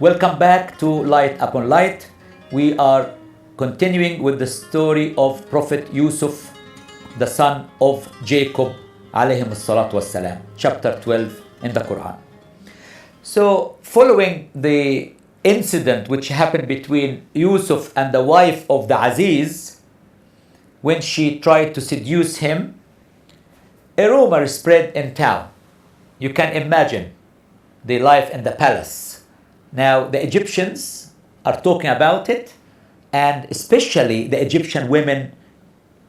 Welcome back to Light Upon Light. We are continuing with the story of Prophet Yusuf, the son of Jacob, alayhim salatu wassalam, chapter 12 in the Quran. So, following the incident which happened between Yusuf and the wife of the Aziz, when she tried to seduce him, a rumor spread in town. You can imagine the life in the palace. Now, the Egyptians are talking about it, and especially the Egyptian women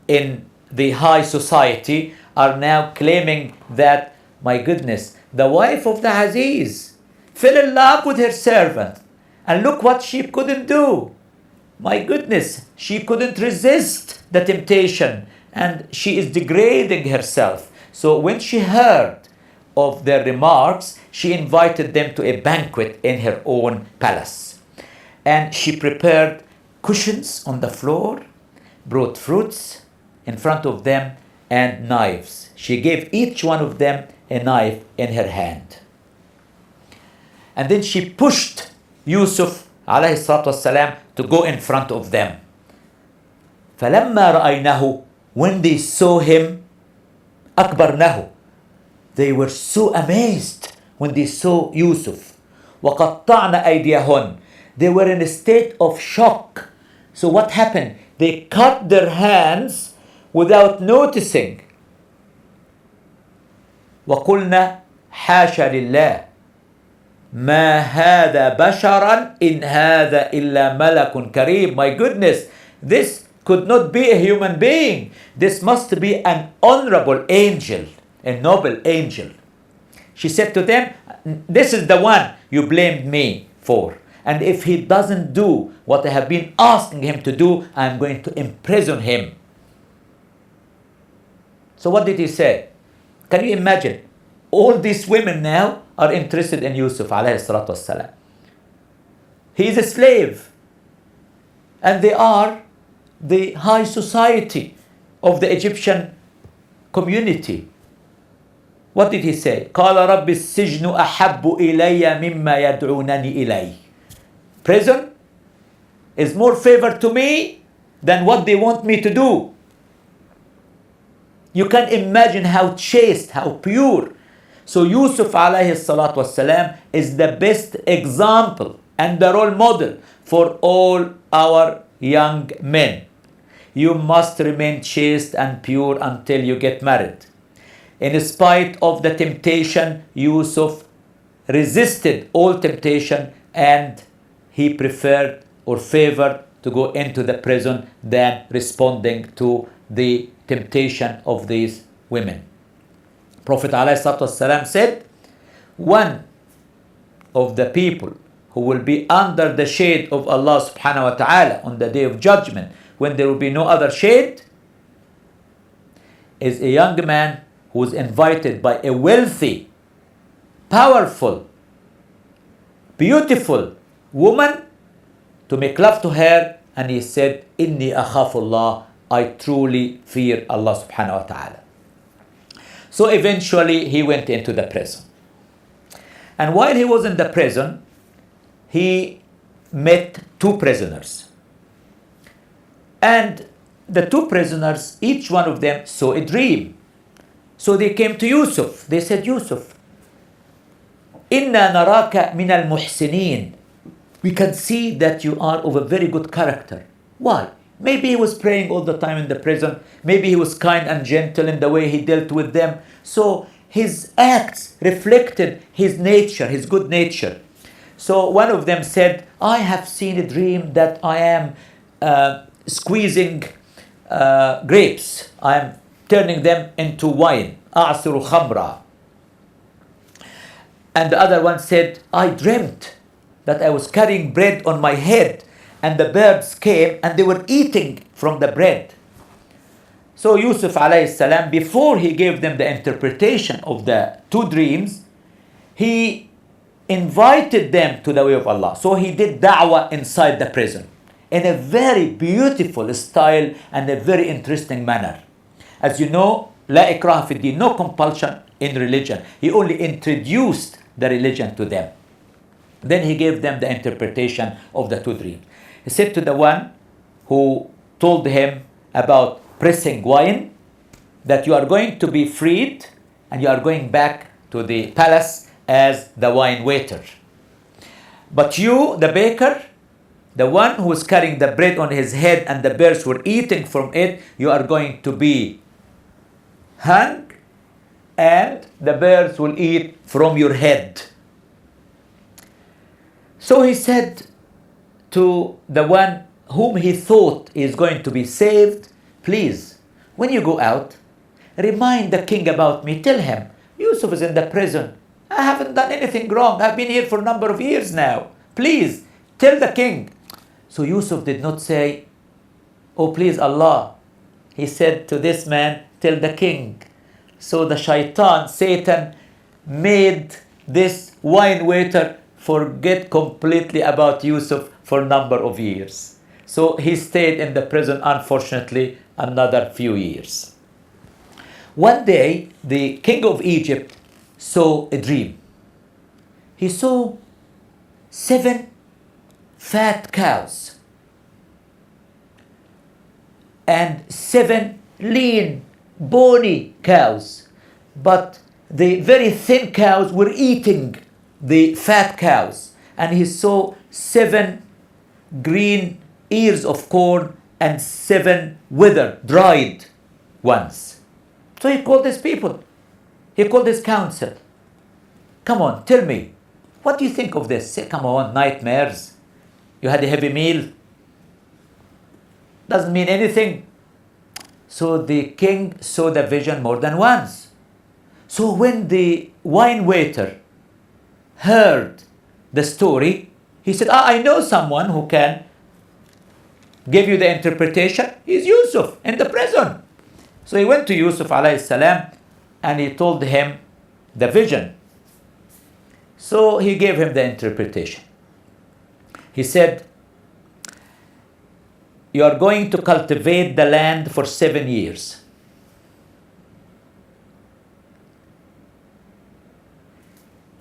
in the high society are now claiming that, my goodness, the wife of the Aziz fell in love with her servant, and look what she couldn't do. My goodness, she couldn't resist the temptation, and she is degrading herself. So when she heard of their remarks, she invited them to a banquet in her own palace. And she prepared cushions on the floor, brought fruits in front of them, and knives. She gave each one of them a knife in her hand. And then she pushed Yusuf alayhi salatu wassalam to go in front of them. فَلَمَّا رَأَيْنَهُ, when they saw him, أَكْبَرْنَهُ, they were so amazed when they saw Yusuf. وَقَطَّعْنَ أَيْدِيَهُنْ, they were in a state of shock. So what happened? They cut their hands without noticing. وَقُلْنَا حَاشَ لِلَّهِ مَا هَذَا بَشَرًا إِنْ هَذَا إِلَّا مَلَكٌ كَرِيمٌ. My goodness, this could not be a human being. This must be an honorable angel, a noble angel. She said to them, this is the one you blamed me for. And if he doesn't do what I have been asking him to do, I'm going to imprison him. So what did he say? Can you imagine? All these women now are interested in Yusuf alayhi salatu wassalam. He is a slave. And they are the high society of the Egyptian community. What did he say? قال رب السجن أحب إلي مما يدعونني إليه. Prison is more favored to me than what they want me to do. You can imagine how chaste, how pure. So Yusuf alayhi salatu wasalam is the best example and the role model for all our young men. You must remain chaste and pure until you get married. In spite of the temptation, Yusuf resisted all temptation, and he preferred or favored to go into the prison than responding to the temptation of these women. Prophet ﷺ said, one of the people who will be under the shade of Allah subhanahu wa ta'ala on the day of judgment, when there will be no other shade, is a young man who was invited by a wealthy, powerful, beautiful woman to make love to her, and he said, Inni akhafullah, I truly fear Allah subhanahu wa ta'ala. So eventually he went into the prison. And while he was in the prison, he met two prisoners. And the two prisoners, each one of them saw a dream. So they came to Yusuf. They said, Yusuf, Inna naraka min al-muhsinin. We can see that you are of a very good character. Why? Maybe he was praying all the time in the prison. Maybe he was kind and gentle in the way he dealt with them. So his acts reflected his nature, his good nature. So one of them said, I have seen a dream that I am squeezing grapes. I am turning them into wine. أعصر خمرا. And the other one said, I dreamt that I was carrying bread on my head, and the birds came and they were eating from the bread. So Yusuf alayhi salam, before he gave them the interpretation of the two dreams, he invited them to the way of Allah. So he did da'wah inside the prison in a very beautiful style and a very interesting manner. As you know, la ikraha fi din, no compulsion in religion. He only introduced the religion to them. Then he gave them the interpretation of the two dreams. He said to the one who told him about pressing wine that you are going to be freed and you are going back to the palace as the wine waiter. But you, the baker, the one who is carrying the bread on his head and the birds were eating from it, you are going to be hung and the birds will eat from your head. So he said to the one whom he thought is going to be saved, please, when you go out, remind the king about me. Tell him, Yusuf is in the prison. I haven't done anything wrong. I've been here for a number of years now. Please, tell the king. So Yusuf did not say, oh, please, Allah. He said to this man, tell the king. So the shaitan, Satan, made this wine waiter forget completely about Yusuf for a number of years. So he stayed in the prison, unfortunately, another few years. One day, the king of Egypt saw a dream. He saw 7 fat cows and 7 lean, bony cows. But the very thin cows were eating the fat cows. And he saw 7 green ears of corn and 7 withered, dried ones. So he called his people. He called his council. Come on, tell me, what do you think of this? Say, come on, nightmares. You had a heavy meal. Doesn't mean anything. So the king saw the vision more than once. So when the wine waiter heard the story, he said, I know someone who can give you the interpretation. He's Yusuf in the prison. So he went to Yusuf alayhi salam and he told him the vision. So he gave him the interpretation. He said, you are going to cultivate the land for 7 years.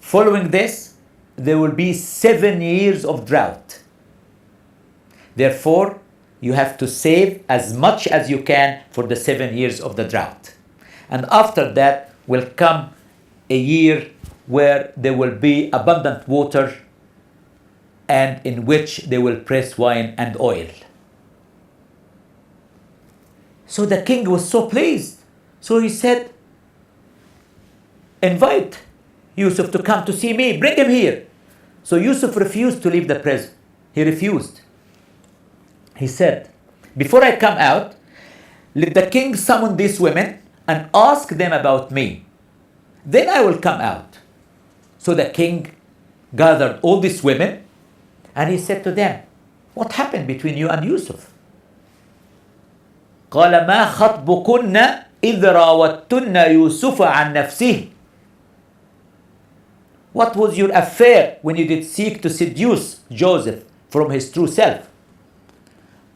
Following this, there will be 7 years of drought. Therefore, you have to save as much as you can for the 7 years of the drought. And after that will come a year where there will be abundant water and in which they will press wine and oil. So the king was so pleased. So he said, invite Yusuf to come to see me. Bring him here. So Yusuf refused to leave the prison. He refused. He said, before I come out, let the king summon these women and ask them about me. Then I will come out. So the king gathered all these women and he said to them, what happened between you and Yusuf? قال ما خطبكن إذ راوتن يوسف عن نفسه. What was your affair when you did seek to seduce Joseph from his true self?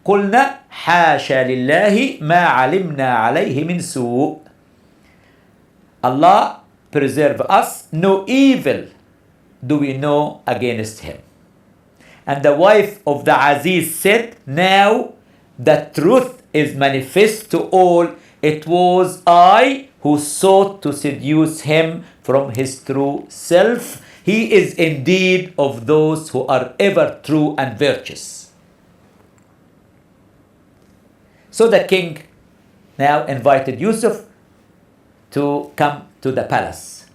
قلنا حاشا لله ما علمنا عليه من سوء. Allah preserve us, no evil do we know against him. And the wife of the Aziz said, now the truth is manifest to all. It was I who sought to seduce him from his true self. He is indeed of those who are ever true and virtuous. So the king now invited Yusuf to come to the palace.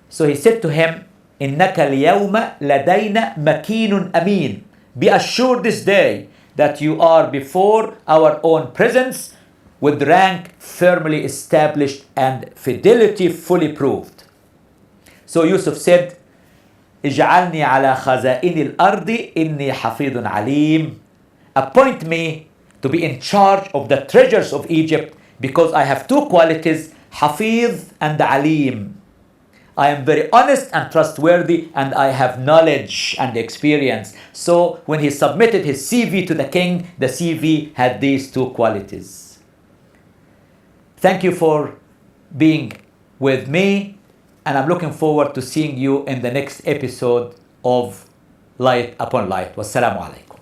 So he said to him, إِنَّكَ الْيَوْمَ لَدَيْنَ مَكِينٌ أَمِينٌ. Be assured this day that you are before our own presence with rank firmly established and fidelity fully proved. So Yusuf said, اجعلني على خزائن الأرض إني حفيظ عليم. Appoint me to be in charge of the treasures of Egypt because I have 2 qualities, Hafiz and Alim. I am very honest and trustworthy and I have knowledge and experience. So when he submitted his CV to the king, the CV had these 2 qualities. Thank you for being with me and I'm looking forward to seeing you in the next episode of light upon light. Wassalamu alaikum.